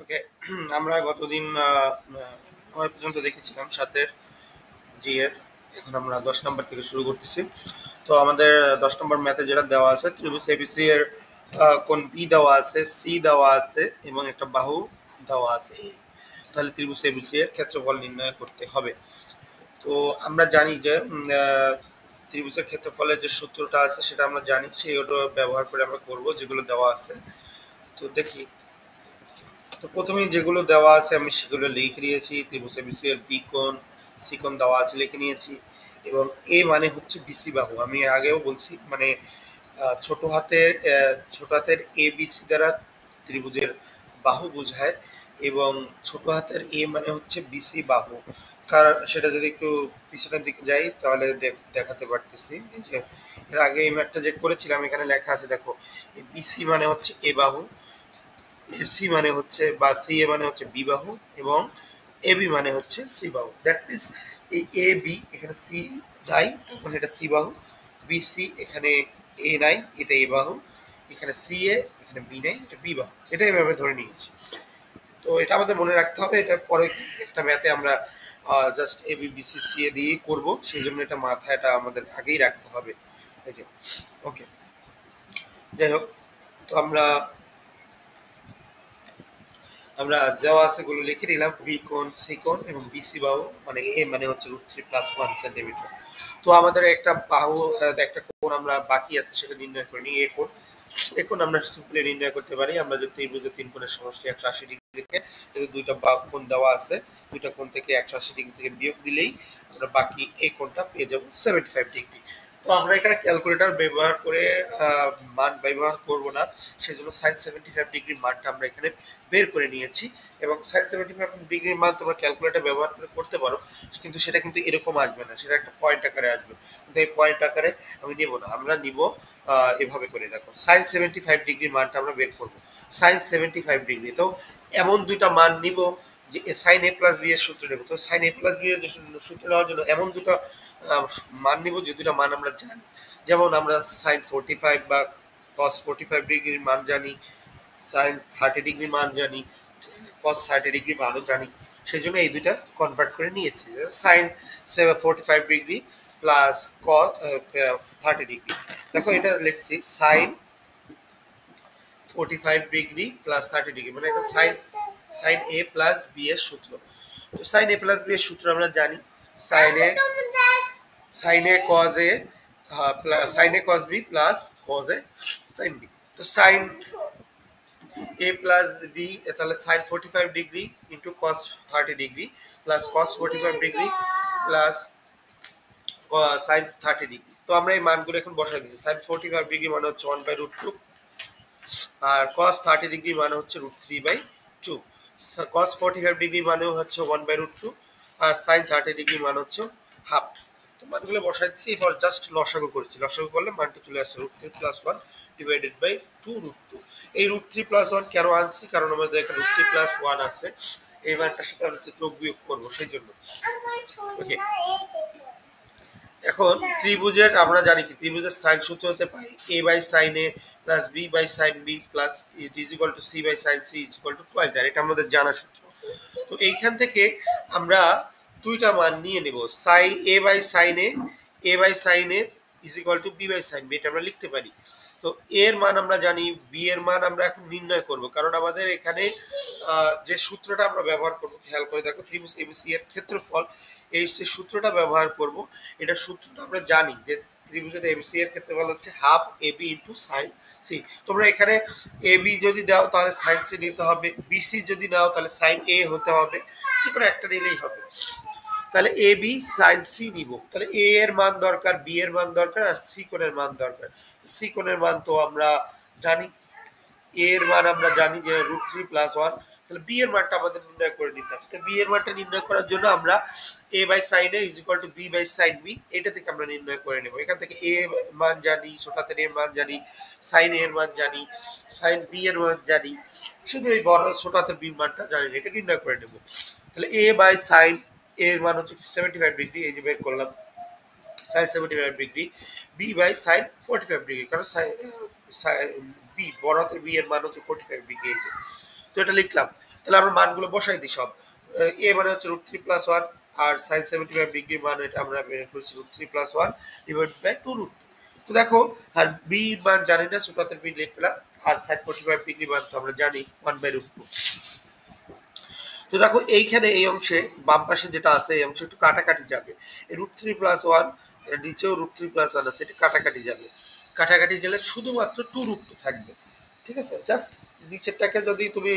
ওকে। আমরা গতদিন ৯ পর্যন্ত দেখেছিলাম ৭-এর জি এর। এখন আমরা ১০ নম্বর থেকে শুরু করতেছি। তো আমাদের ১০ নম্বর ম্যাথে যেটা দেওয়া আছে, ত্রিভুজ এবিসি এর কোণ বি দেওয়া আছে, সি দেওয়া আছে এবং একটা বাহু দেওয়া আছে এ। তাহলে ত্রিভুজ এবিসি এর ক্ষেত্রফল নির্ণয় করতে হবে। তো আমরা জানি যে ত্রিভুজের ক্ষেত্রফলের যে সূত্রটা আছে সেটা আমরা জানি, সেইটা ব্যবহার করে আমরা করব যেগুলো দেওয়া আছে। তো দেখি, তো প্রথমেই যেগুলো দেওয়া আছে আমি সেগুলো লিখে নিয়েছি। ত্রিভুজ এবিসি এর বি কোণ, সি কোণ দেওয়া আছে লিখে নিয়েছি, এবং এ মানে হচ্ছে বিসি বাহু। আমি আগেও বলছি, মানে ছোট হাতের এ বিসি দ্বারা ত্রিভুজের বাহু বোঝায়, এবং ছোট হাতের এ মানে হচ্ছে বিসি বাহু। কারণ সেটা যদি একটু পিছনের দিকে যাই তাহলে দেখাতে পারতেছি। এই যে এর আগে এই ম্যাথটা যে করেছিলাম এখানে লেখা আছে, দেখো বিসি মানে হচ্ছে এ বাহু, এসি মানে হচ্ছে বা সি এ মানে হচ্ছে বি বাহু, এবং এ বি মানে হচ্ছে সি বাহু। দ্যাট মিনস এই এ বি এখানে সি নাই, তখন এটা সি বাহু। বি সি এখানে এ নাই, এটা এ বাহু। এখানে সি এ এখানে বি নাই, এটা বি বাহু। এটা এভাবে ধরে নিয়েছি। তো এটা আমাদের মনে রাখতে হবে। এটা পরে একটা ম্যাথে আমরা just A B B C C এ দিয়েই করবো, সেই জন্য এটা মাথায় এটা আমাদের আগেই রাখতে হবে। এই যে ওকে, যাই হোক, তো আমরা দেওয়া আছে গুলো লিখে নিলাম। বি কোণ, সি কোণ এবং বিসি বাহু, মানে এ মানে হচ্ছে √3 + 1 সেন্টিমিটার। তো আমাদের একটা বাহু, একটা কোণ আমরা বাকি আছে সেটা নির্ণয় করে নিই। এ কোণ, এ কোণ আমরা সিম্পলি নির্ণয় করতে পারি। আমরা যদি ত্রিভুজের 3 কোণের সমষ্টি 180 ডিগ্রি থেকে, যদি দুইটা কোণ দেওয়া আছে, দুইটা কোণ থেকে 180 ডিগ্রি থেকে বিয়োগ দিলেই আমরা বাকি এই কোণটা পেয়ে যাব 75 ডিগ্রি। তো আমরা এখানে ক্যালকুলেটর ব্যবহার করে মান ব্যবহার করব না, সেজন্য sin 75 ডিগ্রির মানটা আমরা এখানে বের করে নিয়েছি। এবং sin 75 ডিগ্রির মান তোমরা ক্যালকুলেটর ব্যবহার করে করতে পারো, কিন্তু সেটা কিন্তু এরকম আসবে না, সেটা একটা পয়েন্ট আকারে আসবে। কিন্তু এই পয়েন্ট আকারে আমি নেব না, আমরা নিব এভাবে করে। দেখো sin 75 ডিগ্রির মানটা আমরা বের করব। sin 75 ডিগ্রি, তো এমন দুইটা মান নিব যে sin a প্লাস বি এর সূত্র নেব। তো sin a প্লাস বি এর সূত্র নেওয়ার জন্য এমন দুটো মান নিব যে দুটো মান আমরা জানি। যেমন আমরা sin 45 বা cos 45 ডিগ্রির মান জানি, sin 30 ডিগ্রির মান জানি, cos 30 ডিগ্রির মানও জানি। সেই জন্য এই দুইটা কনভার্ট করে নিয়েছি। sin 45 degree plus cos 30 degree. দেখো এটা লিখছি sin 45 ডিগ্রি প্লাস 30 ডিগ্রি, মানে এখন sin a প্লাস b এর সূত্র। তো sin a প্লাস b এর সূত্র আমরা জানি, sin a cos a sin a cos b plus cos a sin b। তো sin a প্লাস b, তাহলে sin 45 degree into cos 30 degree plus cos 45 degree plus sin 30 degree. তো আমরা এই মানগুলো এখন বসাই দিচ্ছি। sin 45 ডিগ্রি মানে হচ্ছে 1/√2, আর cos 30 ডিগ্রি মানে হচ্ছে √3/2। cos 45 ডিগ্রি মানেও হচ্ছে 1/√2, আর sin 30 ডিগ্রি মানে হচ্ছে হাফ। তো মানগুলো বসাই দিচ্ছি, এবার জাস্ট লসাগু করছি। লসাগু করলে মানটা চলে আসছে √3 + 1 ডিভাইডেড বাই 2√2। এই √3 + 1 কেন আনছি? কারণ আমাদের এখানে √3 + 1 আছে, এই মানটার সাথে আমরা যোগ বিয়োগ করবো সেই জন্য। ওকে, এখন ত্রিভুজের আমরা জানি কি, ত্রিভুজের সাইন সূত্র হতে পাই a by sine a plus b by sine b plus it is equal to c by sine c is equal to twice R. এটা আমাদের জানা সূত্র। তো এইখান থেকে আমরা দুইটা মান নিয়ে নেব, sine a by sine a by sine a is equal to b by sine b, এটা আমরা লিখতে পারি। তো এর মান আমরা জানি, বি এর মান আমরা এখন নির্ণয় করব, কারণ আমাদের এখানে যে সূত্রটা আমরা ব্যবহার করব, খেয়াল করে দেখো, ত্রিভুজ এবিসি এর ক্ষেত্রফল, এই যে সূত্রটা ব্যবহার করব, এটা সূত্রটা আমরা জানি যে ত্রিভুজের এবিসি এর ক্ষেত্রফল হচ্ছে half A B into sine C. তোমরা এখানে এ বি যদি দাও তাহলে সাইন সি নিতে হবে, বিসি যদি নাও তাহলে সাইন এ হতে হবে, যে কোনো একটা নিলেই হবে। তাহলে এ বি সাইন সি নিব, তাহলে এ এর মান দরকার, বি এর মান দরকার, আর সি কোণের মান দরকার। সি কোণের মান তো আমরা জানি, এ এর মান আমরা জানি যে √3 + 1, তাহলে বি এর মানটা আমাদের নির্ণয় করে নিতে হবে। তো বি এর মানটা নির্ণয় করার জন্য আমরা a by sine a is equal to b by sine b, এটা থেকে আমরা নির্ণয় করে নেব। এখান থেকে a মান জানি, ছোট হাতের a মান জানি, সাইন a এর মান জানি, সাইন b এর মান জানি, শুধু এই বড় ছোট হাতের b মানটা জানি না, এটা নির্ণয় করে নেব। তাহলে a বাই সাইন a এর মান হচ্ছে 75 ডিগ্রি, এই যে বের করলাম sin 75 degree, b by sin 45 degree, কারণ বি বড় হাতের বি এর মান হচ্ছে 45 ডিগ্রি। এই যে, তো এটা লিখলাম। তাহলে আমরা মানগুলো বসাই দিই সব। এ মানে হচ্ছে √3+1 আর sin 75 ডিগ্রি মান এটা আমরা বের করেছি √3+1 ডিভাইডেড বাই 2√2। তো দেখো আর বি মান জানি না, ছোট হাতের বি লিখলাম, আর sin 45 ডিগ্রি মান তো আমরা জানি 1/√2। তো দেখো এইখানে এই অংশে বাম পাশে যেটা আছে এই অংশে একটু কাটাকাটি যাবে, এই √3+1 এর নিচেও √3+1 আছে, এটা কাটাকাটি যাবে, কাটাকাটি গেলে শুধুমাত্র 2√2 থাকবে। ঠিক আছে, জাস্ট নিচেরটাকে যদি তুমি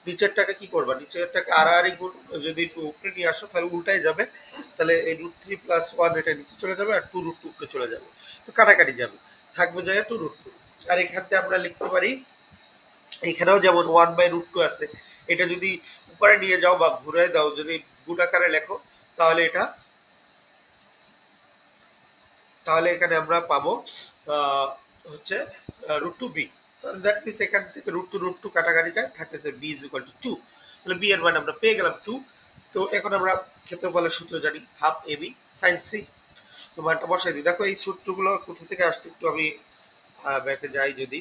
নিচেরটাকে কি করবা, নিচেরটাকে আড়াআড়ি গুণ যদি একটু উপরে নিয়ে আসো তাহলে উল্টাই যাবে, তাহলে এই √3+1 এটা নিচে চলে যাবে আর 2√2 উপরে চলে যাবে, তো কাটাকাটি যাবে, থাকবে জায়গায় 2√2। আর এখান থেকে আমরা লিখতে পারি এখানেও যেমন 1/√2 আছে, এটা যদি উপরে নিয়ে যাও বা ঘুরে দাও, যদি গুণ আকারে লেখো তাহলে এটা, তাহলে এখানে আমরা পাবো হচ্ছে √2b। তাহলে দ্যাট মিন্স এখান থেকে √2 কাটাকাটি যায়, থাকতেছে b = 2। তাহলে b এর মান আমরা পেয়ে গেলাম 2। তো এখন আমরা ক্ষেত্রফলের সূত্র জানি হাফ ab sin c। তো মানটা বসাই দিই। দেখো এই সূত্রগুলো কোথা থেকে আসছে একটু আমি ব্যাকে যাই, যদি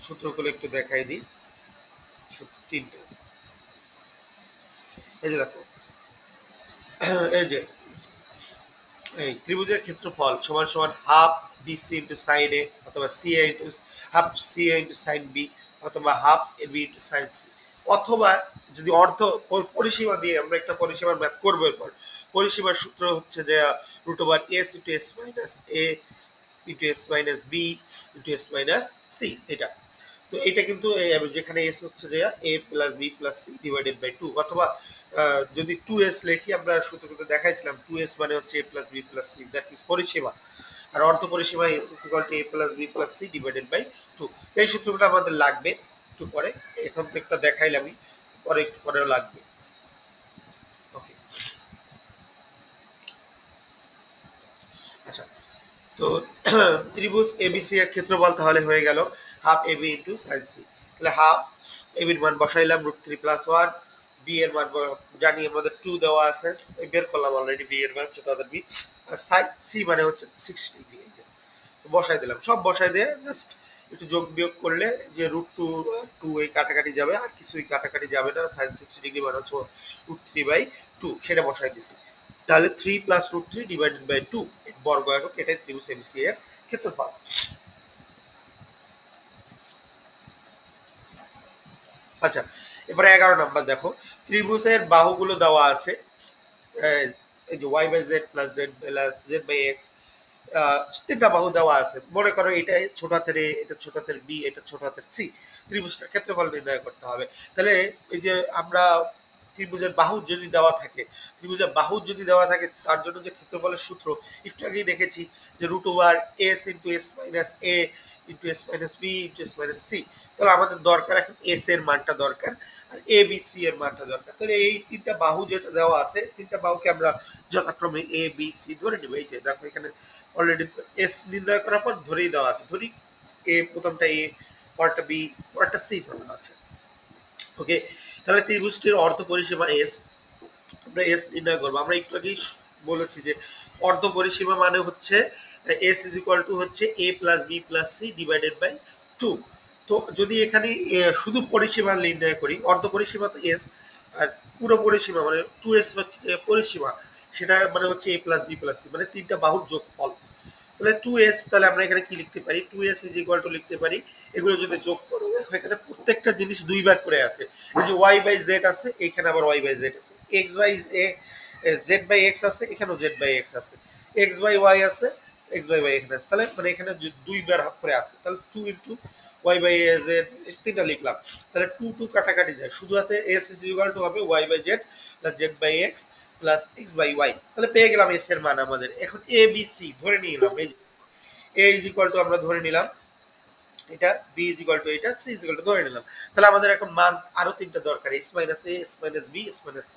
সূত্রগুলো একটু দেখাই দিই। সূত্র তিনটে, এই যে দেখো এই যে এই ত্রিভুজের ক্ষেত্রফল সমান সমান half BC into sine A, অথবা CA into half CA into sine B, অথবা half AB into sine C, অথবা যদি অর্ধ পরিসীমা দিয়ে আমরা একটা পরিসীমার ম্যাথ করবো। এরপর পরিসীমার সূত্র হচ্ছে যে √s into s minus a into s minus b into s minus c, এটা। তো এটা কিন্তু যেখানে s হচ্ছে যে a plus b plus c divided by 2, অথবা যদি 2s লিখি, আমরা সূত্রটা দেখাইছিলাম 2s মানে হচ্ছে a plus b plus c, that means পরিসীমা, আর অর্ধ পরিসীমা s = a plus b plus c divided by 2। এই সূত্রটা আমাদের লাগবে একটু পরে, এখন তো একটা দেখাইলামই, পরে একটু পরেও লাগবে। ওকে, আচ্ছা। তো ত্রিভুজ এবিসি এর ক্ষেত্রফল তাহলে হয়ে গেল half AB into sine C. তাহলে হাফ এবির মান বসাইলাম √3+1, বি এর মান জানি আমাদের 2 দেওয়া আছে, বের করলাম অলরেডি বি এর মান, সেটা আমাদের বি। আর সাইন সি মানে হচ্ছে 60 ডিগ্রি, এই যে বসাই দিলাম, সব বসাই দিয়ে জাস্ট একটু যোগ বিয়োগ করলে যে √2 এই কাটাকাটি যাবে, আর কিছুই কাটাকাটি যাবে না, সাইন 60 ডিগ্রি মানে হচ্ছে √3/2, সেটা বসাই দিছি। তাহলে 3 + √3 ডিভাইডেড বাই 2 বর্গ একক, এটাই ত্রিভুজ এবিসি এর ক্ষেত্রফল। আচ্ছা, এবারে 11 নাম্বার দেখো, ত্রিভুজের বাহুগুলো দেওয়া আছে, এই যে y/z + z + z/x, তিনটা বাহু দেওয়া আছে। মনে করো এটা ছোট হাতের এ, এটা ছোট হাতের বি, এটা ছোট হাতের সি, ত্রিভুজটার ক্ষেত্রফল নির্ণয় করতে হবে। তাহলে এই যে আমরা ত্রিভুজের বাহু যদি দেওয়া থাকে, ত্রিভুজের বাহু যদি দেওয়া থাকে তার জন্য যে ক্ষেত্রফলের সূত্র একটু আগেই দেখেছি যে √s * s - a * s - b * s - c। তাহলে আমাদের দরকার এখন s এর মানটা দরকার, আর a b c এর মানটা দরকার। তাহলে এই তিনটা বাহু যেটা দেওয়া আছে, তিনটা বাহুকে আমরা যথাক্রমে a b c ধরে নেব। এই যে দেখো এখানে অলরেডি এস নির্ণয় করার পর ধরেই দেওয়া আছে, ধরি এ, প্রথমটা এ, পরেরটা বি, পরেরটা সি ধরা আছে। ওকে, তাহলে ত্রিভুজটির অর্ধ পরিসীমা এস, আমরা এস নির্ণয় করবো। আমরা একটু আগেই বলেছি যে অর্ধ পরিসীমা মানে হচ্ছে এস = হচ্ছে a plus B plus C divided by 2। তো যদি এখানে শুধু পরিসীমা নির্ণয় করি, অর্ধ পরিসীমা তো এস, আর পুরো পরিসীমা মানে 2s হচ্ছে যে পরিসীমা, সেটা মানে হচ্ছে a plus B plus C, মানে তিনটা বাহুর যোগফল। তাহলে 2s, তাহলে আমরা এখানে কি লিখতে পারি, 2s = লিখতে পারি, এগুলো যদি যোগ করো এখানে প্রত্যেকটা জিনিস দুইবার করে আছে। এই যে y/z আছে, এখানে আবার y/z আছে, z/x আছে, এখানেও z/x আছে, x/y আছে, x/y এখানে আছে, তাহলে মানে এখানে দুইবার করে আছে। তাহলে 2 * y/z তিনটা লিখলাম, তাহলে 2 কাটাকাটি যায়, শুধু হাতে s = হবে y/z plus z/x plus x/y। তাহলে পেয়ে গেলাম s এর মান আমাদের। এখন a b c ধরে নিলাম, এই a = আমরা ধরে নিলাম এটা, b = এটা, c = ধরে নিলাম। তাহলে আমাদের এখন মান আরো তিনটা দরকার, s - a, s - b, s - c।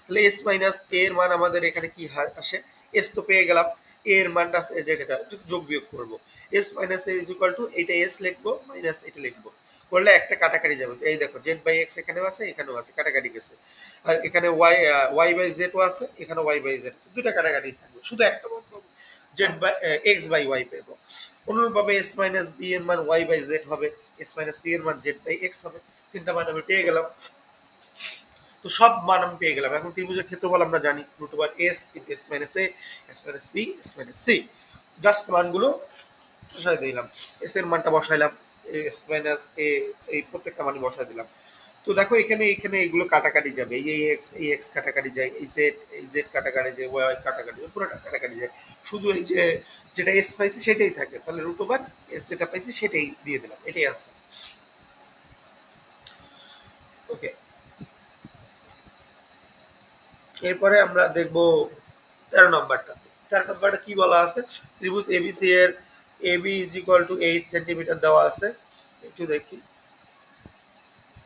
তাহলে s - a এর মান আমাদের এখানে কি আসে, s তো পেয়ে গেলাম, a এর মানটা আছে যেটা, যোগ বিয়োগ করব। s - a = এটা s লিখবো মাইনাস এটা লিখবো, করলে একটা কাটাকাটি যাবে। এই দেখো z/x এখানেও আছে, এখানেও আছে, কাটাকাটি গেছে। আর এখানে y/z ও আছে, এখানে y/z আছে, দুটো কাটাকাটি থাকবে, শুধু একটা মান পাবো। Z by X by Y পেবো। অনুরূপভাবে এস মাইনাস বি এর মান ওয়াই বাই জেড হবে, এস মাইনাস সি এর মান জেড বাই এক্স হবে। তিনটা মান আমি পেয়ে গেলাম। তো সব মান আমি পেয়ে গেলাম। এখন ত্রিভুজের ক্ষেত্রফল আমরা জানি root over S into S minus A, S minus B, S minus C. Just মানগুলো বসাই দিলাম, এস এর মানটা বসাইলাম, এস মাইনাস এ, এই প্রত্যেকটা মানই বসাই দিলাম। তো দেখো এখানে এখানে এগুলো কাটাকাটি যাবে, এই এক্স কাটাকাটি যায়, এই জেড কাটাকাটি যায়, ওয়াই কাটাকাটি যায়, পুরোটা কাটাকাটি যায়। শুধু এই যে যেটা এস পাইছি সেটাই থাকে, তাহলে রুট ওভার এস যেটা পাইছি সেটাই দিয়ে দিলাম, এটাই আনসার। ওকে, এরপরে আমরা দেখব 13 নম্বরটা। 13 নম্বরটা কি বলা আছে? ত্রিভুজ এবিসি এর AB is equal to 8 centimetre দেওয়া আছে। একটু দেখি,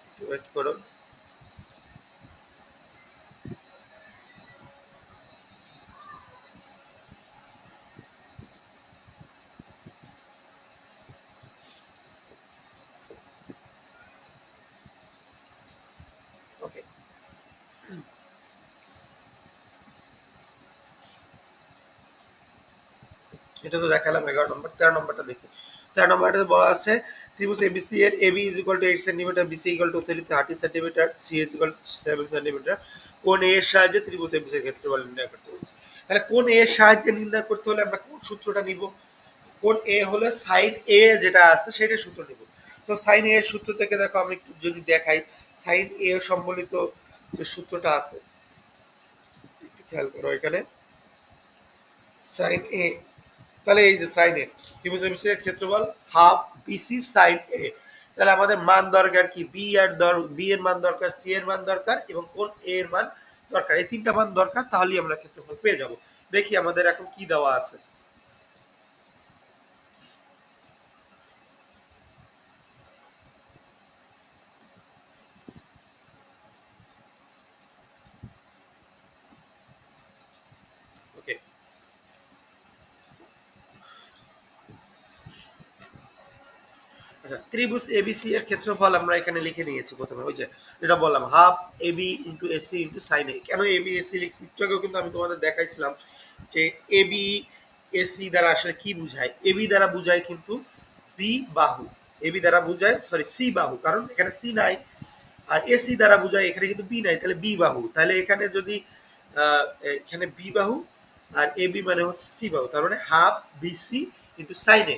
একটু ওয়েট করো। ওকে, এটা তো দেখালাম 11 নম্বর। 13 নম্বরটা দেখি। 13 নম্বরটা বলা আছে ত্রিভুজ এবিসি এর AB is equal to 8 centimetre, BC equal to 30 centimetre, C is equal to 7 centimetre. কোণ এ এর সাহায্যে ত্রিভুজ এবিসি এর ক্ষেত্রফল নির্ণয় করতে বলছে। তাহলে কোণ এ এর সাহায্যে নির্ণয় করতে হলে আমরা কোন সূত্রটা নিব? কোণ এ হলো সাইন এ যেটা আছে সেটা সূত্র নিব। তো সাইন এ এর সূত্র থেকে দেখো আমি একটু যদি দেখাই, সাইন এ সম্বলিত যে সূত্রটা আছে একটু খেয়াল করো এখানে, সাইন এ, তাহলে এই যে সাইন এ ত্রিভুজ এবিসি এর ক্ষেত্রফল হাফ বিসি সাইন এ। তাহলে আমাদের মান দরকার কি? বি এর মান দরকার, সি এর মান দরকার এবং কোণ এ এর মান দরকার। এই তিনটা মান দরকার, তাহলেই আমরা ক্ষেত্রফল পেয়ে যাব। দেখি আমাদের এখন কি দেওয়া আছে। ওকে, আচ্ছা, ত্রিভুজ এবিসি এর ক্ষেত্রফল আমরা এখানে লিখে নিয়েছি প্রথমে, ওই যে যেটা বললাম half AB into AC into sine A. কেন এবি এসি লিখছি একটু আগেও কিন্তু আমি তোমাদের দেখাইছিলাম যে এবি এসি দ্বারা আসলে কি বুঝায়। এবি দ্বারা বুঝায় কিন্তু বি বাহু, এবি দ্বারা বুঝায় সরি সি বাহু, কারণ এখানে সি নাই। আর এসি দ্বারা বুঝায় এখানে কিন্তু বি নাই, তাহলে বি বাহু। তাহলে এখানে যদি এখানে বি বাহু আর এবি মানে হচ্ছে সি বাহু, তার মানে হাফ বিসি ইন্টু সাইন এ,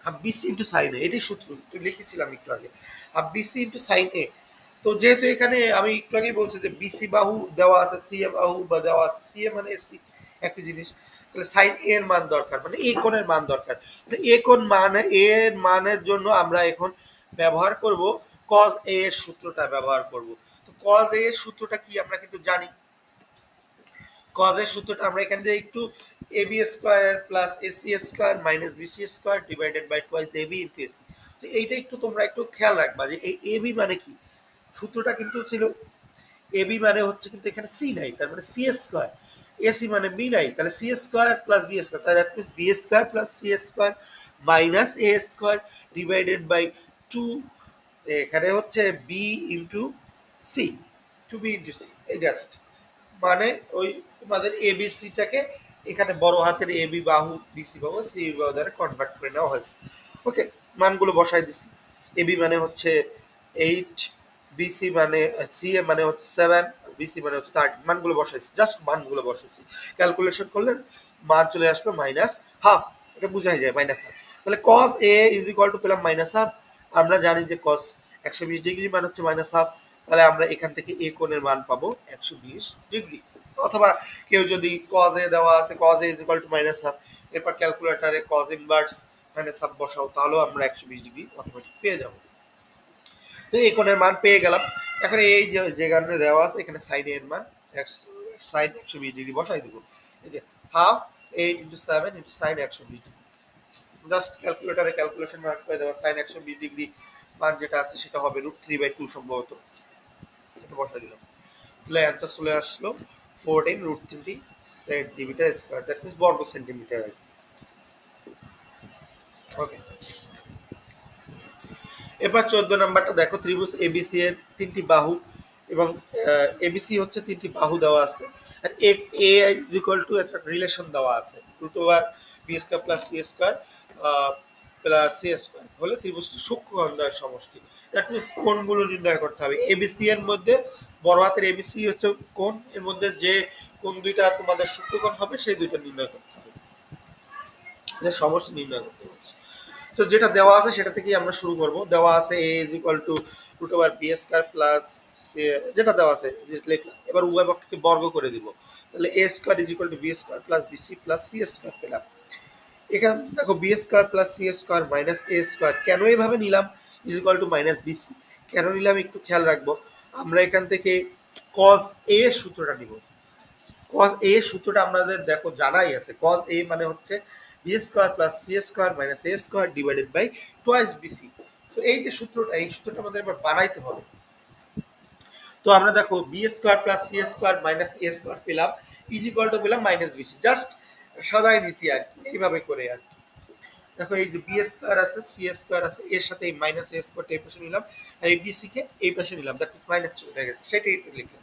হাফ বিসি ইন্টু সাইন এ, এটাই সূত্র একটু লিখেছিলাম একটু আগে, হাফ বিসি ইন্টু সাইন এ। তো যেহেতু এখানে আমি একটু আগেই বলছি যে বিসি বাহু দেওয়া আছে, সি এ বাহু বা দেওয়া আছে, সি এ মানে এসি একই জিনিস, তাহলে সাইন এ এর মান দরকার, মানে এ কোণের মান দরকার। এ কোণ মানে এর মানের জন্য আমরা এখন ব্যবহার করব cos a এর সূত্রটা ব্যবহার করব। তো cos a এর সূত্রটা কি আমরা কিন্তু জানি। cos এর সূত্রটা আমরা এখান থেকে একটু ab square plus ac square minus bc square divided by twice ab into ac। তো এইটা একটু তোমরা একটু খেয়াল রাখবা যে এই ab মানে কি। সূত্রটা কিন্তু ছিল ab মানে হচ্ছে কিন্তু এখানে c নাই, তার মানে c স্কয়ার, ac মানে b নাই, তাহলে c square plus b square, তাহলে that means b square plus c square minus a square divided by 2, এখানে হচ্ছে B into C, two B into C, এই জাস্ট মানে ওই তোমাদের এবিসিটাকে এখানে বড় হাতের এবি বাহু বিসি বাহু সি বাহু দ্বারা কনভার্ট করে নেওয়া হয়েছে। ওকে, মানগুলো বসাই দিছি। এবি মানে হচ্ছে 8, বিসি মানে সি এ মানে হচ্ছে 7, বিসি মানে হচ্ছে 30, মানগুলো বসাইছি, জাস্ট মানগুলো বসাইছি। ক্যালকুলেশন করলে মান চলে আসবে মাইনাস হাফ, এটা বোঝাই যায় মাইনাস হাফ। তাহলে cos a is equal to পেলাম মাইনাস হাফ। আমরা জানি যে cos 120 ডিগ্রি মান হচ্ছে মাইনাস হাফ, তাহলে আমরা এখান থেকে এ কোণের মান পাবো 120 ডিগ্রি। অথবা কেউ যদি cos a দেওয়া আছে cos a is equal to minus half, এরপর ক্যালকুলেটরে cos ইনভার্স মাইনাস হাফ বসাও, তাহলেও আমরা 120 ডিগ্রি অটোমেটিক পেয়ে যাবো। তো এই কোণের মান পেয়ে গেলাম। এখন এই যে যেখানে দেওয়া আছে এখানে সাইন এর মান সাইন 120 ডিগ্রি বসাই দেবো। এই যে half 8 into 7 into sine 120 degree, just ক্যালকুলেটরে ক্যালকুলেশন মার্ক করে দেওয়া সাইন 120 ডিগ্রি মান যেটা আছে সেটা হবে √3/2 সম্ভবত, এটা বসাই দিলাম। তাহলে অ্যান্সার চলে আসলো 14√3 সেন্টিমিটার স্কয়ার, দ্যাট মিন্স বর্গ সেন্টিমিটার। ওকে, এবার 14 নাম্বারটা দেখো, ত্রিভুজ এবিসি এর তিনটি বাহু এবং এবিসি হচ্ছে তিনটি বাহু দেওয়া আছে, আর এ ইজ ইকুয়াল টু একটা রিলেশন দেওয়া আছে √2 B square plus C square plus C square হলে ত্রিভুজটি সূক্ষ্মকোণদ্বয়ের সমষ্টি। দ্যাট মিনস কোণগুলো নির্ণয় করতে হবে। এবিসি এর মধ্যে বড় হাতের এবিসি হচ্ছে কোণ, এর মধ্যে যে কোণ দুইটা তোমাদের সূক্ষ্মকোণ হবে সেই দুইটা নির্ণয় করতে হবে, সমষ্টি নির্ণয় করতে হচ্ছে। তো যেটা দেওয়া আছে সেটা থেকেই আমরা শুরু করব। দেওয়া আছে a is equal to root over B square plus যেটা দেওয়া আছে লিখলাম। এবার উভয় পক্ষকে বর্গ করে দিব, তাহলে a square is equal to B square plus BC plus C square পেলাম। এখানে দেখো B square plus C square minus A square কেন এইভাবে নিলাম is equal to minus BC কেন নিলাম একটু খেয়াল রাখবো। আমরা এখান থেকে কজ এ সূত্রটা নিব। কজ এ সূত্রটা আমাদের দেখো জানাই আছে, কজ এ মানে হচ্ছে B square plus C square minus A square divided by twice BC. তো এই যে সূত্রটা, এই সূত্রটা আমাদের এবার বানাইতে হবে। তো আমরা দেখো B square plus C square minus A square পেলাম, ইজ ইকুয়াল টু পেলাম মাইনাস বিসি। জাস্ট সাজাই নিছি আর কি, এইভাবে করে আর কি। দেখো এই যে বি স্কয়ার আছে, সি স্কয়ার আছে, এর সাথে এই মাইনাস এ স্কয়ারটা এই পাশে নিলাম, আর এই বিসি কে এই পাশে নিলাম, দ্যাট মিন্স মাইনাস চলে গেছে, সেটাই লিখলাম।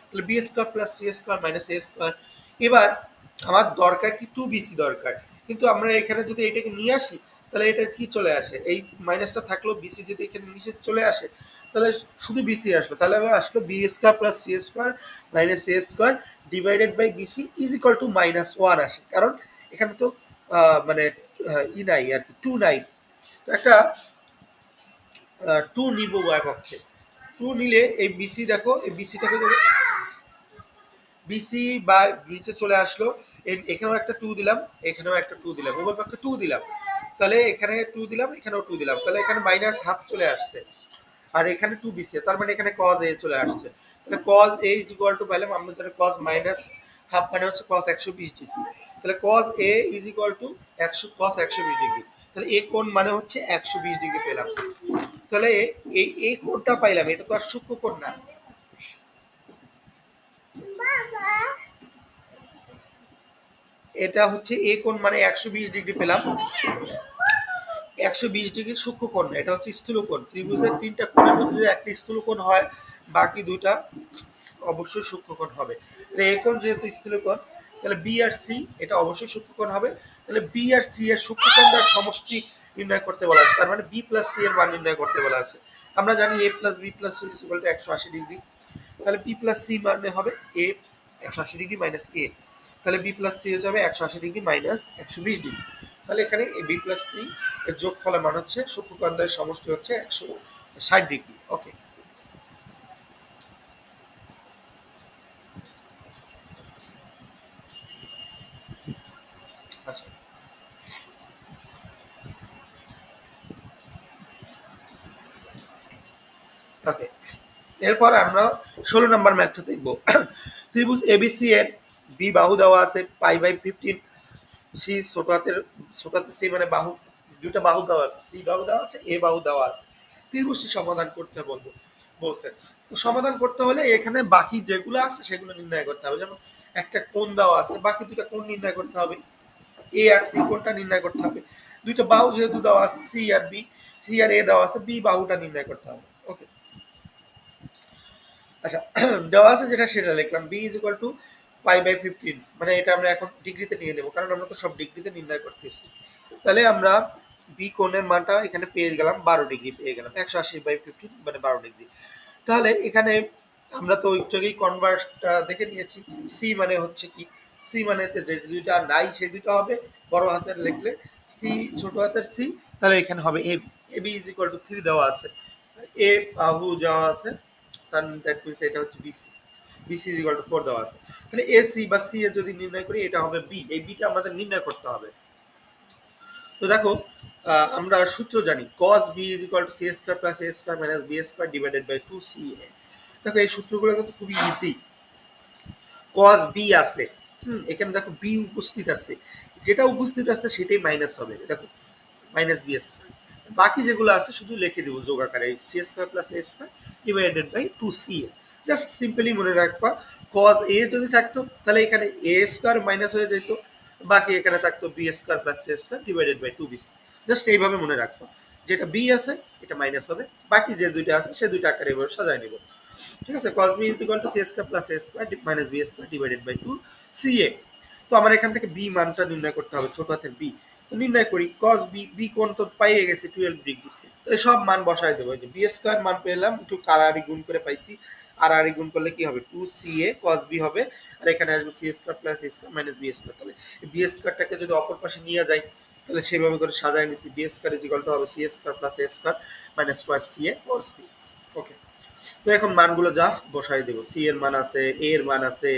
তাহলে B square plus C square minus A square. এবার আমার দরকার কি 2bc দরকার, কিন্তু আমরা এখানে যদি এটাকে নিয়ে আসি তাহলে এটা কি চলে আসে, এই মাইনাসটা থাকলো, বিসি যদি এখানে নিচে চলে আসে তাহলে শুধু বিসি আসলো, তাহলে আসলো B square plus C square minus A square divided by BC is equal to -1 আসে, কারণ এখানে তো মানে ই নাই আর কি, 2 নাই। তো একটা 2 নিব উভয় পক্ষে। 2 নিলে এই বিসি দেখো, এই বিসিটাকে বিসি বা নিচে চলে আসলো, এখানেও একটা 2 দিলাম, এখানেও একটা 2 দিলাম, উভয় পক্ষে 2 দিলাম, তাহলে এখানে 2 দিলাম, এখানেও 2 দিলাম, তাহলে এখানে মাইনাস হাফ চলে আসছে, আর এখানে 2bc, তার মানে এখানে cos a চলে আসছে। তাহলে cos a is equal two পাইলাম আমরা জানি cos মাইনাস হাফ মানে হচ্ছে cos 120 ডিগ্রি, তাহলে cos a is equal two 100 cos 120 degree, তাহলে এই কোণ মানে হচ্ছে 120 ডিগ্রি পেলাম। তাহলে এই কোণটা পাইলাম, এটা তো আর সূক্ষ্ম কোণ না, এটা হচ্ছে এ কোণ মানে 120 ডিগ্রি পেলাম। 120 ডিগ্রি সূক্ষ্মকোণ, এটা হচ্ছে স্থূলকোণ। ত্রিভুজের তিনটা কোণের মধ্যে যদি একটা স্থূলকোণ হয় বাকি দুইটা অবশ্যই সূক্ষ্মকোণ হবে। তাহলে এ কোণ যেহেতু স্থূলকোণ, তাহলে বি আর সি এটা অবশ্যই সূক্ষ্মকোণ হবে। তাহলে বি আর সি এর সূক্ষ্মকোণ দ্বারা সমষ্টি নির্ণয় করতে বলা আছে, তার মানে বি প্লাস সি এর মান নির্ণয় করতে বলা আছে। আমরা জানি A plus B plus C is equal to 180 degree, তাহলে বি প্লাস সি মানে হবে এ 180 ডিগ্রি মাইনাস এ, তাহলে বি প্লাস সি হয়ে যাবে 180 ডিগ্রি মাইনাস 120 ডিগ্রি। তাহলে এখানে এ বি প্লাস সি এর যোগফলের মান হচ্ছে সূক্ষ্মকোণদ্বয়ের সমষ্টি হচ্ছে 160 ডিগ্রি। ওকে, আচ্ছা ওকে, এরপর আমরা 16 নম্বর ম্যাথটা দেখব। ত্রিভুজ এবিসি এর বি বাহু দেওয়া আছে π/15, সি ছোট হাতের সি মানে বাহু, দুটো বাহু দেওয়া আছে, সি বাহু দেওয়া আছে, এ বাহু দেওয়া আছে। ত্রিভুজটি সমাধান করতে বলছে। তো সমাধান করতে হলে এখানে বাকি যেগুলো আছে সেগুলো নির্ণয় করতে হবে, যেমন একটা কোণ দেওয়া আছে, বাকি দুটো কোণ নির্ণয় করতে হবে, এ আর সি কোণটা নির্ণয় করতে হবে। দুইটা বাহু যেহেতু দেওয়া আছে, সি আর বি, সি আর এ দেওয়া আছে, বি বাহুটা নির্ণয় করতে হবে। ওকে, আচ্ছা দেওয়া আছে যেটা সেটা লিখলাম, বি ইজ ইকুয়াল টু π/15, মানে এটা আমরা এখন ডিগ্রিতে নিয়ে নেব কারণ আমরা তো সব ডিগ্রিতে নির্ণয় করতেছি। তাহলে আমরা বি কোণের মানটা এখানে পেয়ে গেলাম 12 ডিগ্রি পেয়ে গেলাম, 180/15 মানে 12 ডিগ্রি। তাহলে এখানে আমরা তো ওই জায়গায় কনভার্সটা দেখে নিয়েছি, সি মানে হচ্ছে কি, সি মানে যে দুইটা নাই সেই দুইটা হবে বড় হাতের লিখলে, সি ছোট হাতের সি, তাহলে এখানে হবে এ, A B is equal two 3 দেওয়া আছে, এ বাহু দেওয়া আছে, তার দ্যাট মিন্স এটা হচ্ছে BC, BC is equal to 4 দেওয়া আছে। তাহলে এসি বা সি এ যদি নির্ণয় করি এটা হবে বি, এই বিটা আমাদের নির্ণয় করতে হবে। তো দেখো আমরা সূত্র জানি cos b is equal to c square plus a square minus b square divided by 2ca। দেখো এই সূত্রগুলো কিন্তু খুবই ইজি। cos b আছে, এখানে দেখো b উপস্থিত আছে, যেটা উপস্থিত আছে সেটাই মাইনাস হবে, দেখো মাইনাস b স্কয়ার, বাকি যেগুলো আছে শুধু লিখে দেব যোগ আকারে c square plus a square divided by 2ca। Just simply মনে রাখবা cos a যদি থাকতো তাহলে এখানে a স্কয়ার মাইনাস হয়ে যেত, বাকি এখানে থাকতো b square plus c square divided by 2bc। Just এইভাবে মনে রাখবা, যেটা b আছে এটা মাইনাস হবে, বাকি যে দুইটা আছে সে দুইটা আকারে এভাবে সাজায় নিব। ঠিক আছে, cos b is equal to c square plus a square minus b square divided by 2ca। তো আমার এখান থেকে বি মানটা নির্ণয় করতে হবে, ছোট হাতের বি। তো নির্ণয় করি কস বি, বি কোণ তো পাইয়ে গেছি 12 ডিগ্রি। তো এই সব মান বসাই দেবো। যে বি স্কোয়ার মান পেলাম, একটু কারারি গুণ করে পাইছি, আর গুণ করলে কি হবে 2ca cos b হবে, আর এখানে আসবে c square plus a square minus b square. তাহলে বি স্কয়ারটাকে যদি অপর পাশে নিয়ে যাই তাহলে সেভাবে করে সাজায় নিছি, B square is equal to হবে c square plus a square minus 2ca cos b। Okay, তো এখন মানগুলো জাস্ট বসাই দেবো। সি এর মান আছে, এ এর মান আছে,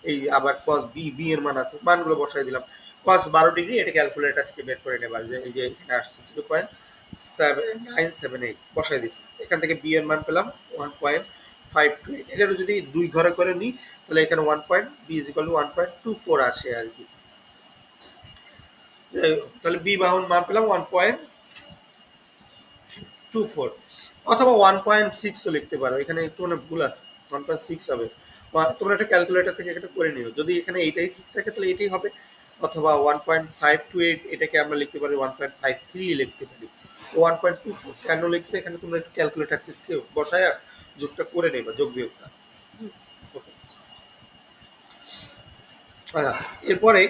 এই আবার cos b, b এর মান আছে, মানগুলো বসাই দিলাম। cos 12 ডিগ্রি এটা ক্যালকুলেটর থেকে বের করে নেবার, যে এই যে এখানে আসছে 0.7978 বসাই দিছি। এখান থেকে b এর মান পেলাম 1.528। এটা যদি দুই ঘরে করে নিই তাহলে এখানে 1. b is equal to 1.24 আসে আর কি। তাহলে b বাহুর মান পেলাম 1.24 অথবা 1.6 তো লিখতে পারো, এখানে একটু মানে ভুল আছে, 1.6 হবে। তোমরা একটা ক্যালকুলেটর থেকে এটা করে নিও, যদি এখানে এইটাই ঠিক থাকে তাহলে এটাই হবে, অথবা 1.528 এটাকে আমরা লিখতে পারি 1.53 লিখতে পারি। 1.24 কেন লিখছে এখানে তোমরা একটু ক্যালকুলেটর থেকে বসায় যোগটা করে নেবা, যোগ বিয়োগটা। আচ্ছা, এরপরে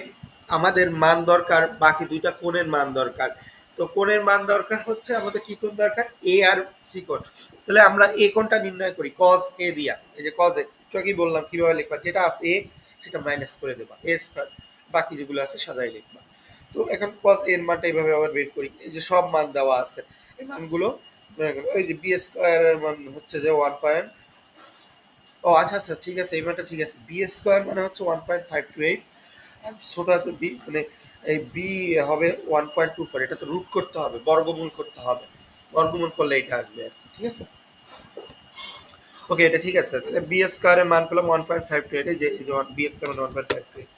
আমাদের মান দরকার, বাকি দুইটা কোণের মান দরকার। তো কোণের মান দরকার হচ্ছে আমাদের কি কোণ দরকার, এ আর সি কোণ। তাহলে আমরা এ কোণটা নির্ণয় করি cos এ দিয়া। এই যে cos এ একটু আগেই বললাম কিভাবে লিখবা, যেটা আছে এ সেটা মাইনাস করে দেবা, এ স্কয়ার, বাকি যেগুলো আছে সাজাই লিখবা। তো এখন cos এর মানটা এইভাবে আবার বের করি, এই যে সব মান দেওয়া আছে এই মানগুলো, এই যে বি স্কয়ার এর মান হচ্ছে যে 1. ও আচ্ছা আচ্ছা, ঠিক আছে, এই মানটা ঠিক আছে। বি স্কয়ার মানে হচ্ছে 1.528, আর ছোট হাতে বি মানে এই বি হবে 1.24। এটা তো রুট করতে হবে, বর্গমূল করতে হবে, বর্গমূল করলে এটা আসবে আর কি, ঠিক আছে। ওকে, এটা ঠিক আছে। তাহলে বি স্কয়ারের মান পেলাম 1.528, এই যে বি স্কয়ার মানে 1.528,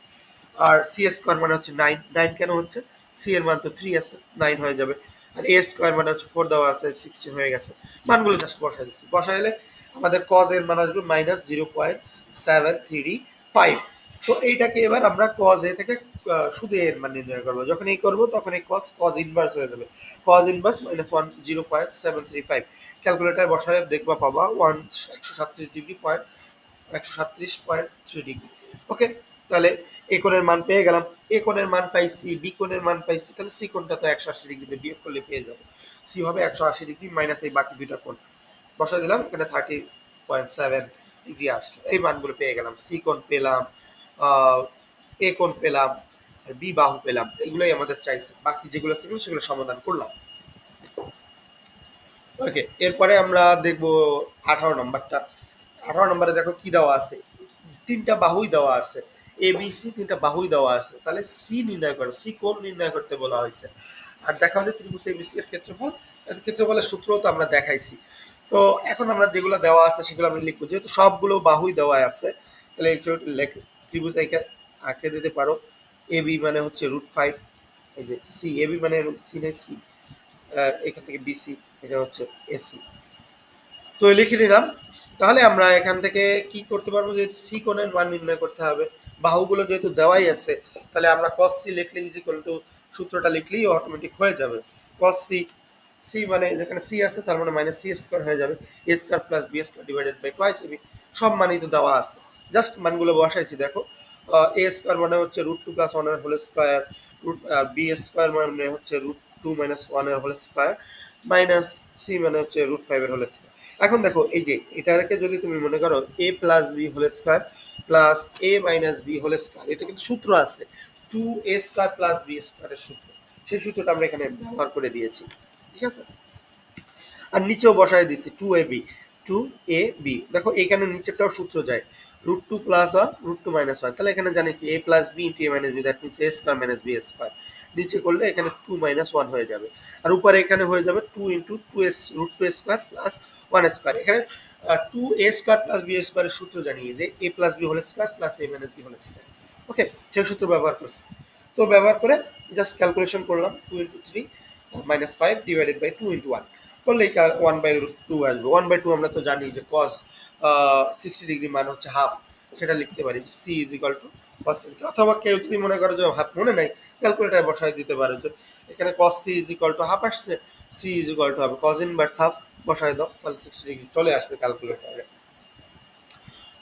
আর সি স্কয়ার মানে হচ্ছে 9। 9 কেন হচ্ছে, সি এর মান তো 3 আছে, 9 হয়ে যাবে। আর এ স্কয়ার মানে হচ্ছে 4 দেওয়া আছে, 16 হয়ে গেছে। মানগুলো জাস্ট বসাই দিচ্ছি, বসাইলে আমাদের cos এর মান আসবে -0.735। তো এইটাকে এবার আমরা cos এ থেকে শুধু এর মান নির্ণয় করবো। যখন এই করবো তখন এই cos ইনভার্স হয়ে যাবে, cos ইনভার্স -0.735। ক্যালকুলেটর বসালে দেখবা পাবা 137 ডিগ্রি 137.3 ডিগ্রি। ওকে, তাহলে এ কোণের মান পেয়ে গেলাম, এ কোণের মান পাইছি, বি কোণের মান পাইছি, তাহলে সি কোণটা তো 180 ডিগ্রিতে বিয়োগ করলে পেয়ে যাবো। সি হবে 180 ডিগ্রি মাইনাস এই বাকি দুইটা কোণ বসাই দিলাম, এখানে 30.7 ডিগ্রি আসলো। এই মানগুলো পেয়ে গেলাম, সি কোণ পেলাম, এ কোণ পেলাম, আর বি বাহু পেলাম। এগুলোই আমাদের চাইছে, বাকি যেগুলো ছিল সেগুলো সমাধান করলাম। ওকে, এরপরে আমরা দেখবো 18 নম্বরটা। 18 নম্বরে দেখো কি দেওয়া আছে, তিনটা বাহুই দেওয়া আছে, এ বি সি তিনটা বাহুই দেওয়া আছে। তাহলে সি নির্ণয় করো, সি কোণ নির্ণয় করতে বলা হয়েছে। আর দেখা হচ্ছে ত্রিভুজ এবিসি এর ক্ষেত্রফল, এর ক্ষেত্রফলের সূত্রও তো আমরা দেখাইছি। তো এখন আমরা যেগুলো দেওয়া আছে সেগুলো আমরা লিখবো, যেহেতু সবগুলো বাহুই দেওয়া আছে তাহলে একটু ত্রিভুজ আঁকে দিতে পারো। এ বি মানে হচ্ছে √5, এই যে সি, এ বি মানে সি, এখান থেকে বিসি এটা হচ্ছে এসি। তো লিখে নিলাম। তাহলে আমরা এখান থেকে কি করতে পারবো, যে সি কোণের মান নির্ণয় করতে হবে, বাহুগুলো যেহেতু দেওয়াই আছে তাহলে আমরা cos সি লিখলে ইজ ইকুয়াল টু সূত্রটা লিখলেই অটোমেটিক হয়ে যাবে। cos সি, সি মানে যেখানে সি আছে তার মানে মাইনাস সি স্কয়ার হয়ে যাবে, A square plus B square divided by twice AB. সব মানই তো দেওয়া আছে, জাস্ট মানগুলো বসাইছি। দেখো এ স্কয়ার মানে হচ্ছে √2 + 1 এর হোল স্কয়ার, বি স্কয়ার মানে হচ্ছে √2 - 1 এর হোল স্কয়ার, মাইনাস সি মানে হচ্ছে √5 এর হোল স্কয়ার। এখন দেখো এই যে এটাকে যদি তুমি মনে করো a plus B whole square plus a minus B whole square, এটা কিন্তু সূত্র আছে 2a স্কয়ার প্লাস b স্কয়ারের সূত্র, সেই সূত্রটা আমরা এখানে ব্যবহার করে দিয়েছি, ঠিক আছে। আর নিচেও বসায় দিছি 2ab। দেখো এখানে নিচেরটাও সূত্র যায় √2 + 1 √2 - 1, তাহলে এখানে জানি কি a plus b into a minus b, that means a square minus b square. নিচে করলে এখানে 2 - 1 হয়ে যাবে, আর উপরে এখানে হয়ে যাবে 2 into 2s √2 square plus 1 square. এখানে 2a স্কয়ার প্লাস b স্কয়ারের সূত্র জানিয়ে যে a plus b whole square plus a minus b whole square. Okay, সেই সূত্র ব্যবহার করছি। তো ব্যবহার করে জাস্ট ক্যালকুলেশন করলাম, 2 ইন্টু 3 -5 ডিভাইডেড বাই 2 ইন্টু 1 করলেই 1/2 আসবে। 1/2 আমরা তো জানি যে cos 60 ডিগ্রি মান হচ্ছে হাফ, সেটা লিখতে পারি C is equal to cos 60। অথবা কেউ যদি মনে করো যে হাফ মনে নাই, ক্যালকুলেটার বসাই দিতে পারো যে এখানে cos c is equal to half আসছে, সি ইজ ইকুয়াল টু হবে cos ইনভার্স হাফ, বসাই দাও, তাহলে 60 ডিগ্রি চলে আসবে ক্যালকুলেটারে।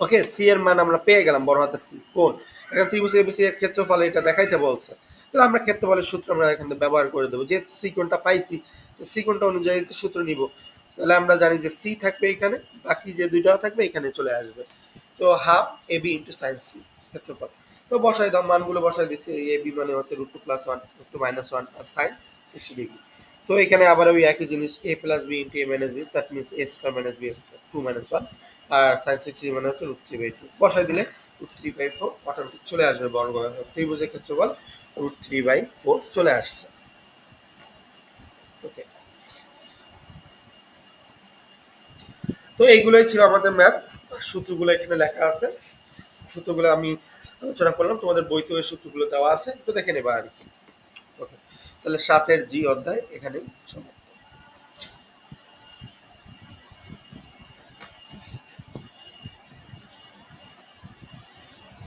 ওকে, সি এর মান আমরা পেয়ে গেলাম, বড় হাতের সি কোণ। এখন ত্রিভুজ এবিসি এর ক্ষেত্রফল এটা দেখাইতে বলছে, তাহলে আমরা ক্ষেত্রফলের সূত্র আমরা এখানে ব্যবহার করে দেবো। যেহেতু সি কোণটা পাইছি, তো সি কোণটা অনুযায়ী সূত্র নিব। তাহলে আমরা জানি যে সি থাকবে এখানে, বাকি যে দুইটাও থাকবে এখানে চলে আসবে। তো half A B into sine C ক্ষেত্রফল। তো বসাই দাও, মানগুলো বসাই দিচ্ছি। এ বি মানে হচ্ছে √2 + 1 √2 - 1 আর সাইন 60 ডিগ্রি। তো এখানে আবার ওই একই জিনিস, a + b into a - b, that means a square minus b square 2 - 1, আর সাইন 60 মানে হচ্ছে √3/2। বসাই দিলে √3/4 অটোমেটিক চলে আসবে বর্গ। ত্রিভুজের ক্ষেত্রফল √3/4 চলে আসছে। ওকে, তো এইগুলোই ছিল আমাদের ম্যাথ। সূত্রগুলো এখানে লেখা আছে, সূত্রগুলো আমি আলোচনা করলাম, তোমাদের বইতে ওই সূত্রগুলো দেওয়া আছে, তো দেখে নেবা আর কি। ওকে, তাহলে 7 এর জি অধ্যায় এখানেই সমাপ্ত।